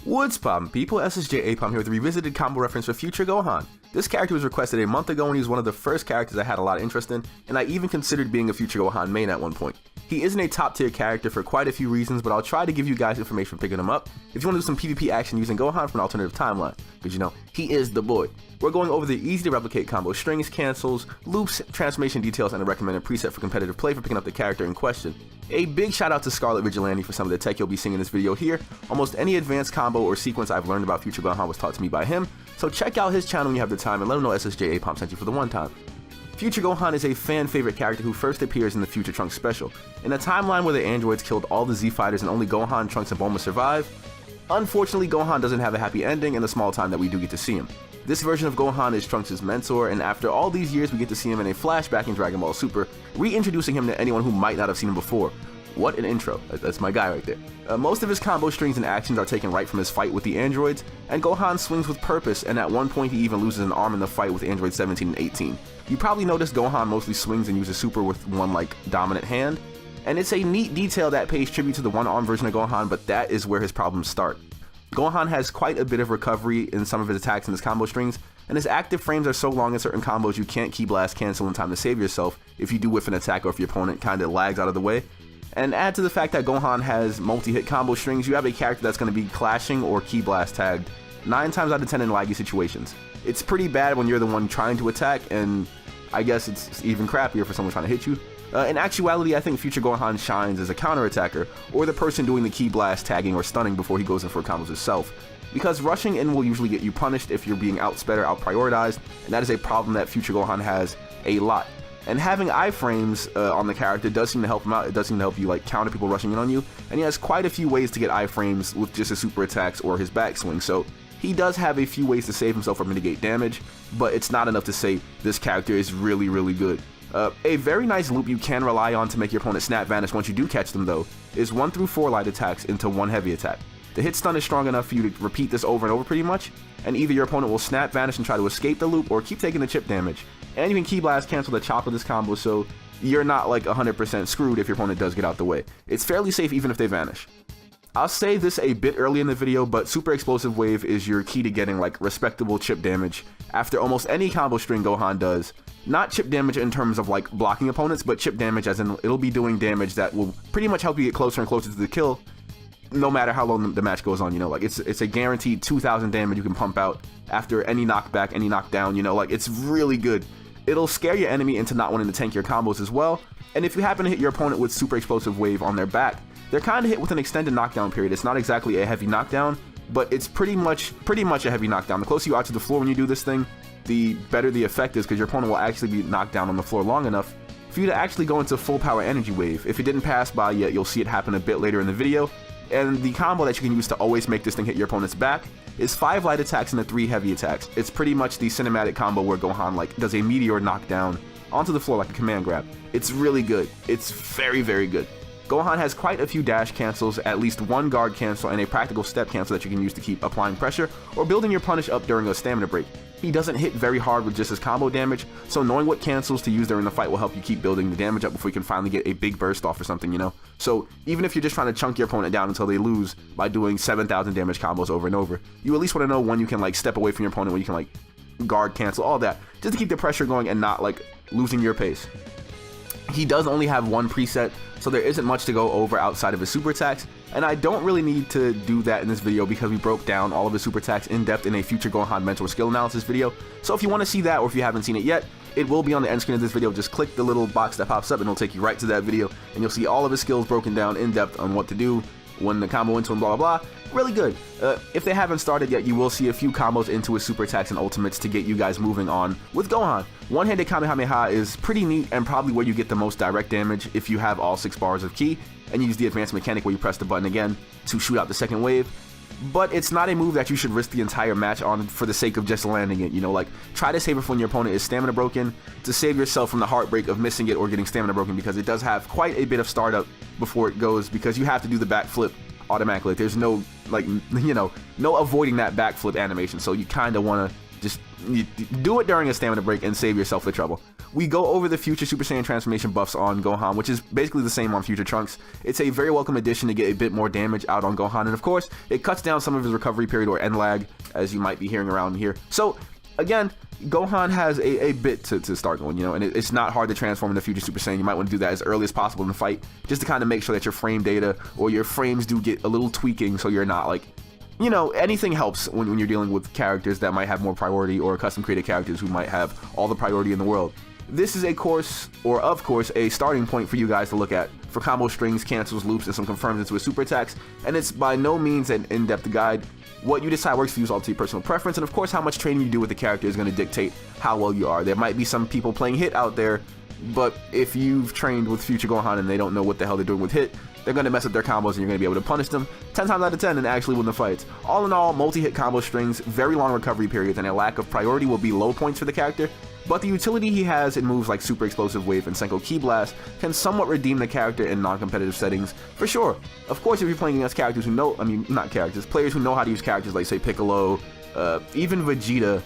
What's poppin' people, SSJAipom here with a revisited combo reference for Future Gohan. This character was requested a month ago and he was one of the first characters I had a lot of interest in, and I even considered being a Future Gohan main at one point. He isn't a top tier character for quite a few reasons, but I'll try to give you guys information for picking him up if you want to do some PvP action using Gohan from an alternative timeline, because you know, he is the boy. We're going over the easy to replicate combo strings, cancels, loops, transformation details, and a recommended preset for competitive play for picking up the character in question. A big shout out to Scarlet Vigilante for some of the tech you'll be seeing in this video here. Almost any advanced combo or sequence I've learned about Future Gohan was taught to me by him, so check out his channel when you have the time and let him know SSJAipom sent you for the one time. Future Gohan is a fan favorite character who first appears in the Future Trunks special. In a timeline where the androids killed all the Z fighters and only Gohan, Trunks, and Bulma survive, unfortunately Gohan doesn't have a happy ending in the small time that we do get to see him. This version of Gohan is Trunks' mentor, and after all these years we get to see him in a flashback in Dragon Ball Super, reintroducing him to anyone who might not have seen him before. What an intro, that's my guy right there. Most of his combo strings and actions are taken right from his fight with the androids, and Gohan swings with purpose, and at one point he even loses an arm in the fight with androids 17 and 18. You probably noticed Gohan mostly swings and uses super with one dominant hand, and it's a neat detail that pays tribute to the one-arm version of Gohan, but that is where his problems start. Gohan has quite a bit of recovery in some of his attacks in his combo strings, and his active frames are so long in certain combos you can't key blast cancel in time to save yourself if you do whiff an attack or if your opponent kinda lags out of the way. And add to the fact that Gohan has multi-hit combo strings, you have a character that's going to be clashing or key blast tagged 9 times out of 10 in laggy situations. It's pretty bad when you're the one trying to attack, and I guess it's even crappier for someone trying to hit you. In actuality, I think Future Gohan shines as a counter-attacker, or the person doing the key blast tagging or stunning before he goes in for combos himself. Because rushing in will usually get you punished if you're being outsped or out-prioritized, and that is a problem that Future Gohan has a lot. And having iframes on the character does seem to help him out. It does seem to help you counter people rushing in on you, and he has quite a few ways to get iframes with just his super attacks or his backswing, so he does have a few ways to save himself or mitigate damage, but it's not enough to say this character is really good. A very nice loop you can rely on to make your opponent snap vanish once you do catch them though, is 1 through 4 light attacks into 1 heavy attack. The hit stun is strong enough for you to repeat this over and over pretty much, and either your opponent will snap vanish and try to escape the loop or keep taking the chip damage. And you can key blast cancel the chop of this combo, so you're not 100% screwed if your opponent does get out the way. It's fairly safe even if they vanish. I'll say this a bit early in the video, but Super Explosive Wave is your key to getting respectable chip damage after almost any combo string Gohan does. Not chip damage in terms of blocking opponents, but chip damage as in it'll be doing damage that will pretty much help you get closer and closer to the kill no matter how long the match goes on, you know, it's a guaranteed 2,000 damage you can pump out after any knockback, any knockdown, you know, it's really good. It'll scare your enemy into not wanting to tank your combos as well, and if you happen to hit your opponent with Super Explosive Wave on their back, they're kind of hit with an extended knockdown period. It's not exactly a heavy knockdown, but it's pretty much a heavy knockdown. The closer you are to the floor when you do this thing, the better the effect is, because your opponent will actually be knocked down on the floor long enough for you to actually go into full power energy wave. If it didn't pass by yet, you'll see it happen a bit later in the video. And the combo that you can use to always make this thing hit your opponent's back is 5 light attacks and 3 heavy attacks. It's pretty much the cinematic combo where Gohan does a meteor knockdown onto the floor like a command grab. It's really good. It's very good. Gohan has quite a few dash cancels, at least 1 guard cancel, and a practical step cancel that you can use to keep applying pressure or building your punish up during a stamina break. He doesn't hit very hard with just his combo damage, so knowing what cancels to use during the fight will help you keep building the damage up before you can finally get a big burst off or something, you know? So even if you're just trying to chunk your opponent down until they lose by doing 7,000 damage combos over and over, you at least want to know when you can step away from your opponent, when you can guard cancel, all that, just to keep the pressure going and not losing your pace. He does only have 1 preset, so there isn't much to go over outside of his super attacks, and I don't really need to do that in this video because we broke down all of his super attacks in depth in a Future Gohan mentor skill analysis video. So if you want to see that, or if you haven't seen it yet, it will be on the end screen of this video. Just click the little box that pops up and it'll take you right to that video, and you'll see all of his skills broken down in depth on what to do when the combo into him, blah blah blah. Really good. If they haven't started yet, you will see a few combos into his super attacks and ultimates to get you guys moving on with Gohan. One-handed Kamehameha is pretty neat and probably where you get the most direct damage if you have all 6 bars of ki, and you use the advanced mechanic where you press the button again to shoot out the second wave. But it's not a move that you should risk the entire match on for the sake of just landing it, you know, try to save it for when your opponent is stamina broken, to save yourself from the heartbreak of missing it or getting stamina broken, because it does have quite a bit of startup before it goes, because you have to do the backflip automatically. There's no, no avoiding that backflip animation, so you kind of want to just do it during a stamina break and save yourself the trouble. we go over the future Super Saiyan transformation buffs on Gohan, which is basically the same on future Trunks. It's a very welcome addition to get a bit more damage out on Gohan, and of course, it cuts down some of his recovery period or end lag, as you might be hearing around here. So, again, Gohan has a bit to start going, you know, and it's not hard to transform into Future Super Saiyan. You might want to do that as early as possible in the fight, just to kind of make sure that your frame data or your frames do get a little tweaking, so you're not like, you know, anything helps when you're dealing with characters that might have more priority, or custom created characters who might have all the priority in the world. This is a course, or of course, a starting point for you guys to look at for combo strings, cancels, loops, and some confirms into his super attacks, and it's by no means an in-depth guide. What you decide works for you is all to your personal preference, and of course how much training you do with the character is going to dictate how well you are. There might be some people playing Hit out there, but if you've trained with Future Gohan and they don't know what the hell they're doing with Hit, they're going to mess up their combos and you're going to be able to punish them 10 times out of 10 and actually win the fights. All in all, multi-hit combo strings, very long recovery periods, and a lack of priority will be low points for the character, but the utility he has in moves like Super Explosive Wave and Senko Ki Blast can somewhat redeem the character in non-competitive settings, for sure. Of course, if you're playing against characters who know, players who know how to use characters like, say, Piccolo, even Vegeta,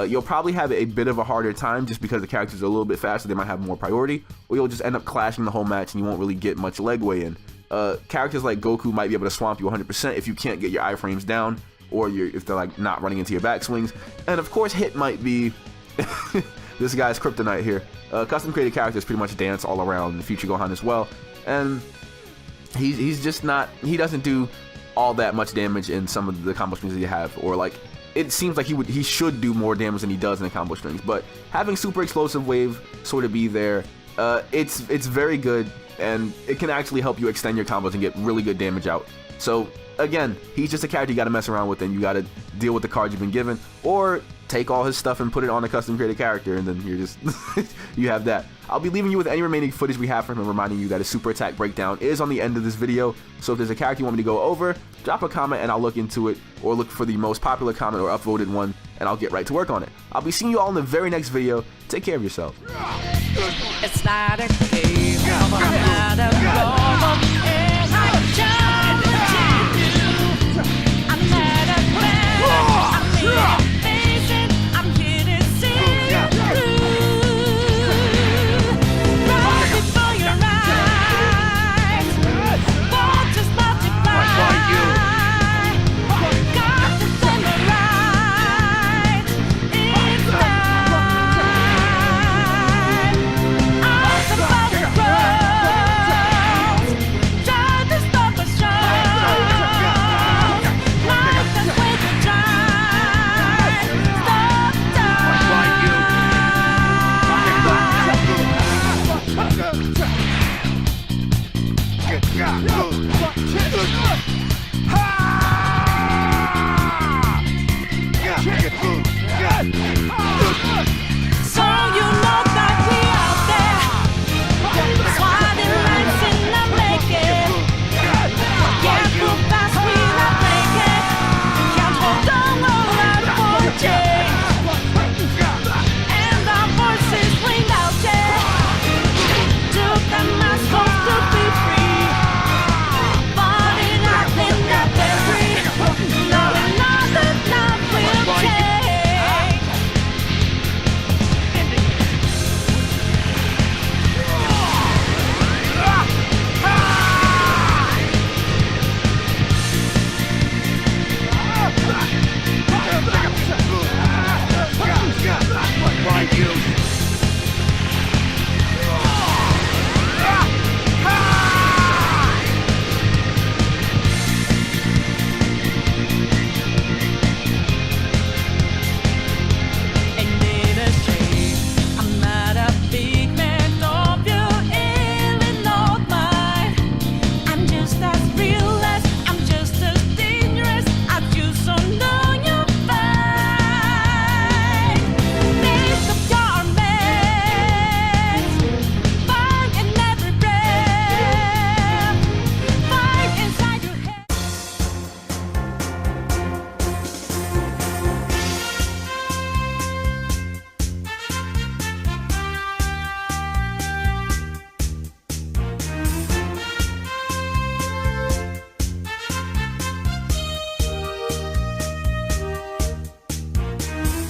you'll probably have a bit of a harder time just because the characters are a little bit faster, they might have more priority, or you'll just end up clashing the whole match and you won't really get much legway in. Characters like Goku might be able to swamp you 100% if you can't get your iframes down, or if they're like not running into your backswings. And of course, Hit might be this guy's kryptonite here. Custom created characters pretty much dance all around the Future Gohan as well, and he's just not, he doesn't do all that much damage in some of the combo strings that you have, or like it seems like he should do more damage than he does in the combo strings. But having Super Explosive Wave sort of be there, it's very good, and it can actually help you extend your combos and get really good damage out. So again, he's just a character you got to mess around with, and you got to deal with the cards you've been given, or take all his stuff and put it on a custom created character, and then you're just you have that. I'll be leaving you with any remaining footage we have from him, reminding you that his super attack breakdown is on the end of this video. So if there's a character you want me to go over, drop a comment and I'll look into it, or look for the most popular comment or upvoted one and I'll get right to work on it. I'll be seeing you all in the very next video. Take care of yourself. It's not a game, I'm not a